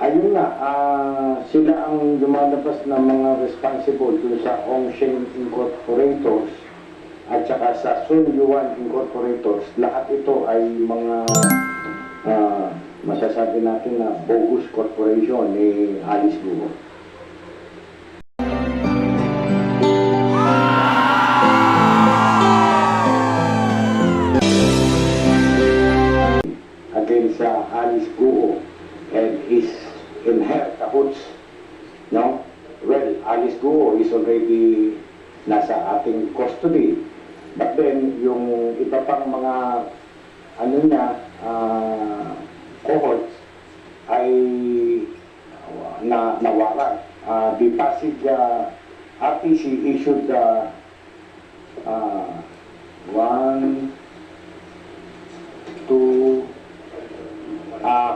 Ayun nga, sila ang lumalabas na mga responsible dun sa Ongshen Incorporators at saka sa Sun Yuan Incorporators. Lahat ito ay mga masasabi natin na bogus corporation ni Alice Guo. Against Alice Guo and his in her cahoots, no? Well, Alice Guo is already nasa ating custody. But then, yung iba pang mga ano niya, cohorts ay nawaran. The Pasig RTC issued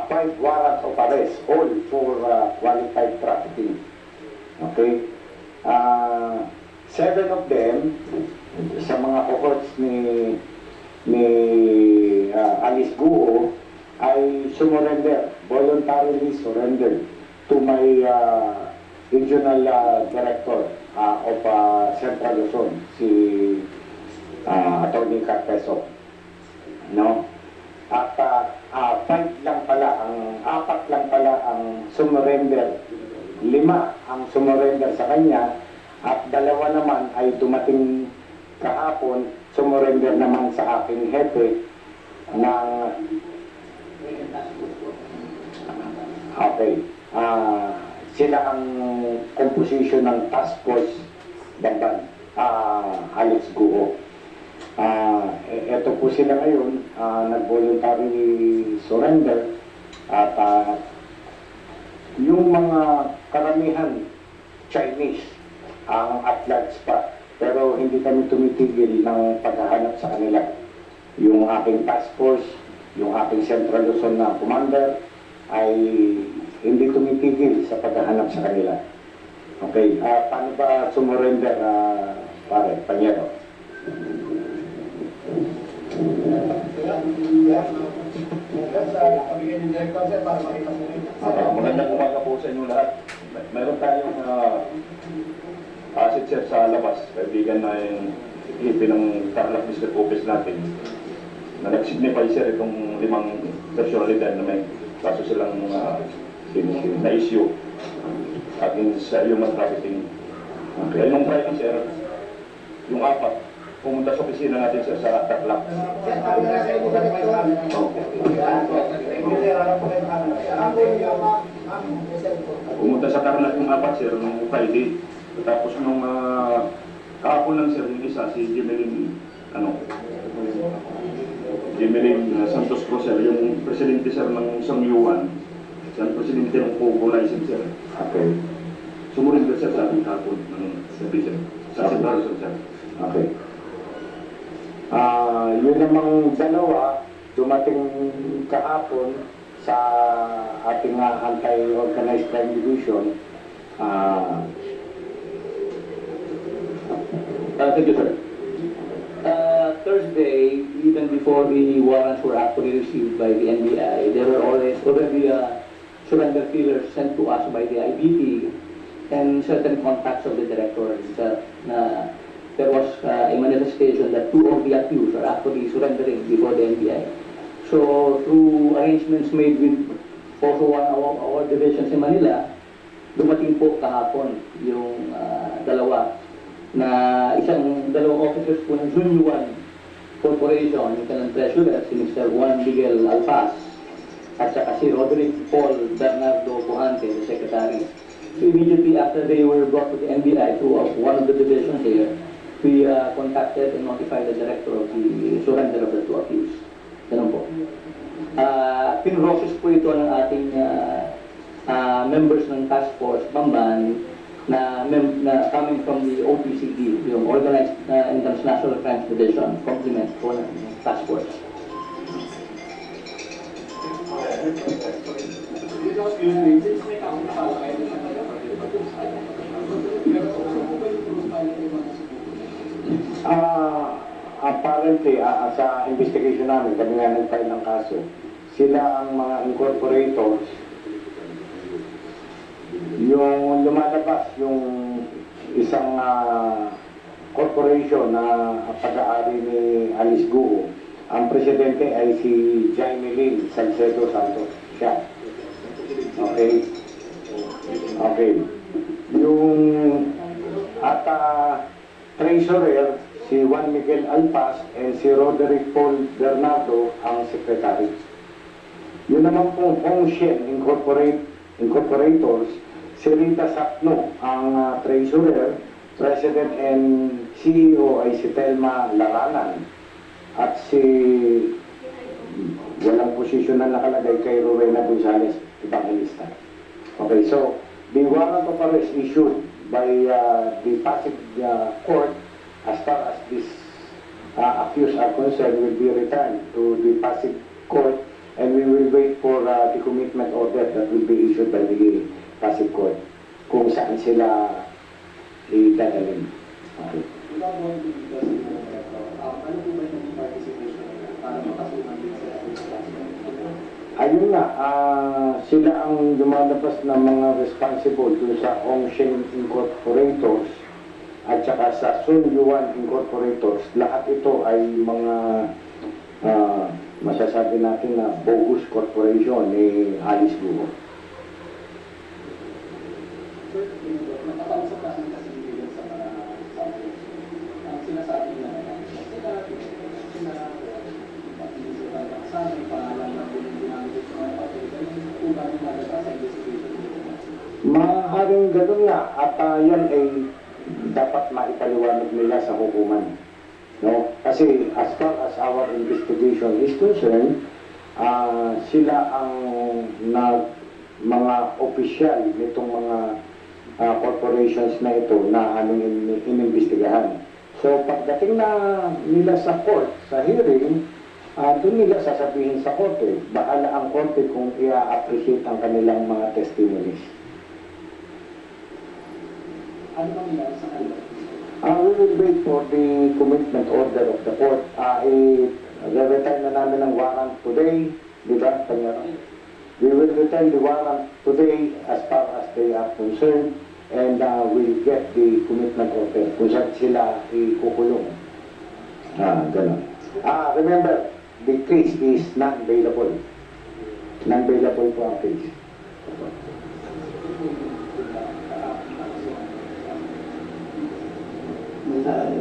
5 warrants of arrest, all for qualified trafficking. Okay? 7 of them, sa mga cohorts ni Alice Guo, ay surrender, voluntarily surrendered to my regional director of Central Luzon, si Atty. Carpeso. No? At 5 lang pala, apat lang pala ang surrender. 5 ang surrender sa kanya at 2 naman ay dumating kahapon, surrender naman sa aking hepe na sila ang composition ng task force Bamban, Alice Guo. Ito po sila ngayon, nag-voluntary surrender at yung mga karamihan Chinese ang at large pa, pero hindi kami tumitigil ng paghahanap sa kanila. Yung aking task force, yung aking Central Luzon na commander ay hindi tumitigil sa paghahanap sa kanila. Okay, paano ba sumurrender, pare, Panyero? Magandang umaga po sa inyo lahat. Mayroon tayong asset sir sa labas. Kaibigan na yung ipi ng Tarlac District Office natin na nag-signify sir itong 5 personalidad na may kaso silang na-issue against human trafficking. Kaya nung Friday sir, yung 4 pumunta sa opisina natin sir sa Tarlac. Pumunta sa Tarlac yung 4 sir nung Friday. Tapos nung kahapon lang sir, yung isa si Jimelin Santos Cruz sir, yung presidente sir ng Sun Yuan, siya ang presidente ng Pogo License sir. Okay. Sumunod ka sir sa ating kahapon ng service sa Central Luzon sir. Okay. Yun namang 2 dumating kahapon sa ating anti-organized crime division. Thank you, sir. Thursday, even before the warrants were actually received by the NBI, there were already surrender feelers sent to us by the IBP and certain contacts of the director. There was a manifestation that 2 of the accused are actually surrendering before the NBI. So, through arrangements made with also one of our divisions in Manila, dumating po kahapon yung 2 na dalawang officers po ng Sun Yuan Corporation, yung kanang treasurer, si Mr. Juan Miguel Alpaz, at saka si Roderick Paul Bernardo Puhante, the secretary. So, immediately after they were brought to the NBI through one of the divisions here, we contacted and notified the director of the surrender of the 2 accused. Ganun po. Pinroses po ito ng ating members ng task force Bamban na coming from the OPCD, yung Organized International Crimes Division, complement po ng task force. Apparently, sa investigation namin, kami nga nag-file ng kaso, sila ang mga incorporators yung lumalabas yung isang corporation na pag-aari ni Alice Guo, ang presidente ay si Jaime Lin Salcedo Santos. Siya. Okay. Okay. Yung at treasurer, si Juan Miguel Alpas and si Roderick Paul Bernardo ang secretary. Yun naman pong Hongshen Incorporators, si Rita Sapno ang treasurer, president and CEO ay si Telma Laranan at si walang posisyon na nakalagay kay Rowena Gonzales Evangelista. Okay, so the warrant of arrest issued by the Pasig court as far as this accused are concerned will be returned to the Pasig court, and we will wait for the commitment order that will be issued by the Pasig court kung saan sila idadalhin. Okay. Ayun nga, sila ang lumalabas na mga responsible dun sa Hongshen Incorporators at saka sa Sun Yuan Incorporators. Lahat ito ay mga masasabi natin na bogus corporation ni Alice Guo. Sir, nakakausap natin kasi bilang sa mga ang sinasabi na Maaaring gano'n nga at yan ay dapat maipaliwanag nila sa hukuman. No? Kasi as far as our investigation is concerned, sila ang mga opisyal nitong mga corporations na ito na aming inimbestigahan. So pagdating na nila sa court, sa hearing, doon nila sasabihin sa korte, bahala ang korte kung i-appreciate ang kanilang mga testimonies. ano bang nangyari sa kanila? We will wait for the commitment order of the court. I-return na namin ang warrant today, di ba? We will return the warrant today as far as they are concerned, and we'll get the commitment order kung saan sila ikukulong. Ganun. Remember, the case is non-bailable. Non-bailable po ang case.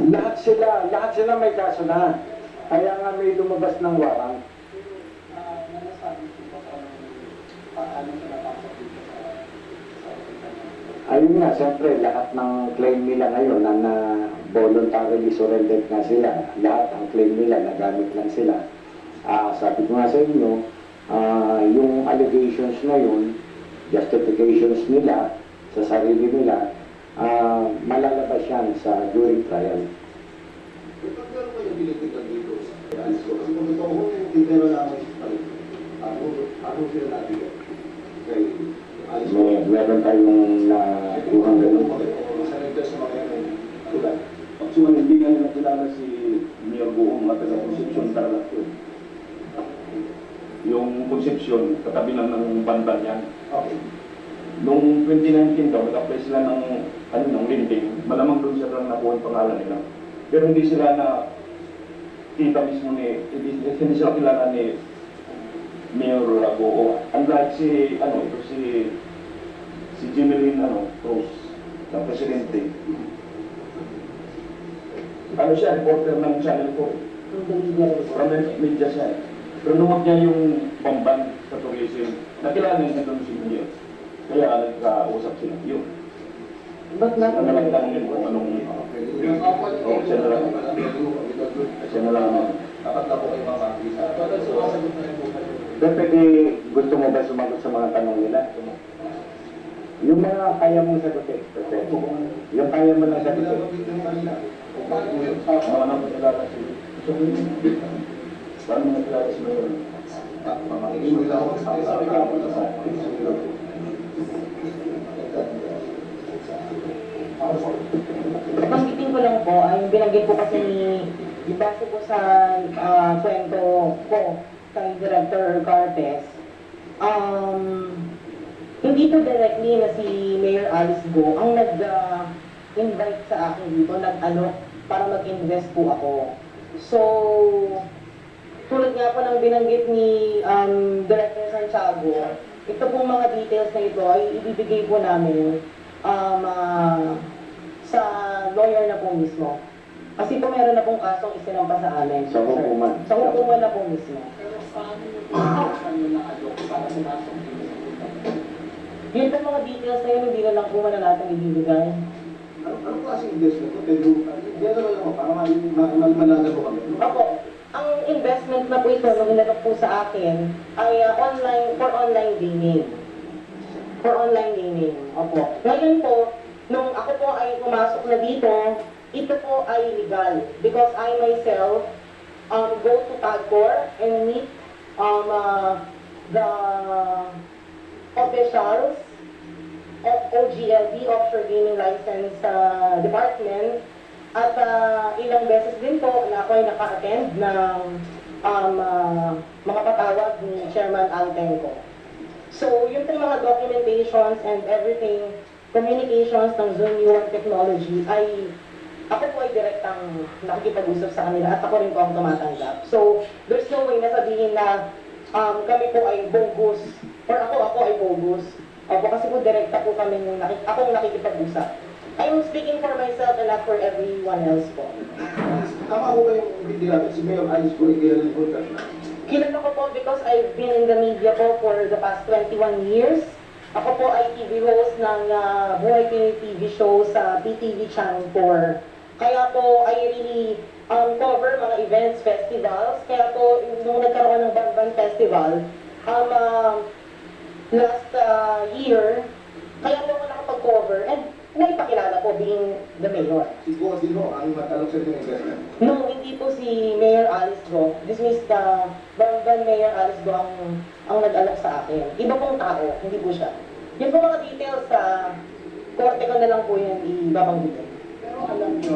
Lahat sila may kaso na. Kaya nga may lumabas ng warrant. Ayun nga, siyempre, lahat ng claim nila ngayon na voluntarily surrendered nga sila. Lahat ang claim nila, nagamit lang sila. Sabi ko nga sa inyo, yung allegations na yun, justifications nila sa sarili nila, malalabas yan sa jury trial. Meron tayong nakuhang ganun. So, hindi nga nila kilala si Mayor Buong at taga Concepcion Tarlac yun. Yung Concepcion, katabi lang ng banda niyan. Okay. Noong 2019 daw, nag-apply sila ng lending. Malamang doon sila nakuha yung pangalan nila. Pero hindi sila na kita mismo hindi sila kilala ni Mayor Buo. Unlike si Jimelin Cruz, na presidente. Siya, reporter ng Channel 4. From media siya. Pero lumot niya yung pamban sa tourism. Nakilala niya doon si Mayor. Kaya nagkausap sila. Yun. Ba't na? Nagtanongin kung anong... siya na lang. Siya na lang. Dapat na po kayo makakita. Pero pwede, gusto mo ba sumagot sa mga tanong nila? Yung mga kaya mong sagutin. Yung kaya mo lang sagutin. Mga nang makilala si... Paano mo nakilala si Mayor? Banggitin ko lang po, yung binanggit po kasi base po sa kwento ko kay Director Cartes, hindi hindi po directly na si Mayor Alice Go ang nag-invite sa akin dito, nag-alok para mag-invest po ako. So, tulad nga po ng binanggit ni Director Santiago, ito pong mga details na ito ay ibibigay po namin sa lawyer na po mismo. Kasi po meron na pong kasong isinampa sa amin. Sa hukuman. Sa hukuman na po mismo. Yun po mga details na yun, hindi na lang po na natin ibibigay. Ano klaseng investment ko? Pero, diyan na lang ako, para malaman ko kami. Opo, ang investment na po ito, nung inalok po sa akin, ay for online gaming. For online gaming, opo. Ngayon po, nung ako po ay pumasok na dito, ito po ay legal. Because I myself go to Tagcor and meet the officials of OGLD, Offshore Gaming License Department, at ilang beses din po na ako ay naka-attend ng mga patawag ni Chairman Altenco. So, yung pong mga documentations and everything, communications ng Zone U1 Technology ay ako po ay direktang nakikipag-usap sa kanila at ako rin po ang tumatanggap. So, there's no way na sabihin na kami po ay bogus or ako ay bogus. Opo, kasi po direkta po kami akong nakikipag-usap. I'm speaking for myself and not for everyone else po. Tama ko ba yung hindi natin si Mayor Alice ko ay kilala ko ka? Kilala ko po because I've been in the media po for the past 21 years. Ako po ay TV host ng Buhay Pinoy TV show sa PTV Channel 4. Kaya po I really cover mga events, festivals. Kaya po nung nagkaroon ng Banban Festival, last year, kaya po ako nakapag-cover and naipakilala po being the mayor. Si Go Dino, ang matalok sa inyong investment. No, hindi po si Mayor Alice Go. This means Banban Mayor Alice Go ang nag-alok sa akin. Iba pong tao, hindi po siya. Yung po mga details sa korte ko na lang po yan ibabanggitin. Pero alam nyo,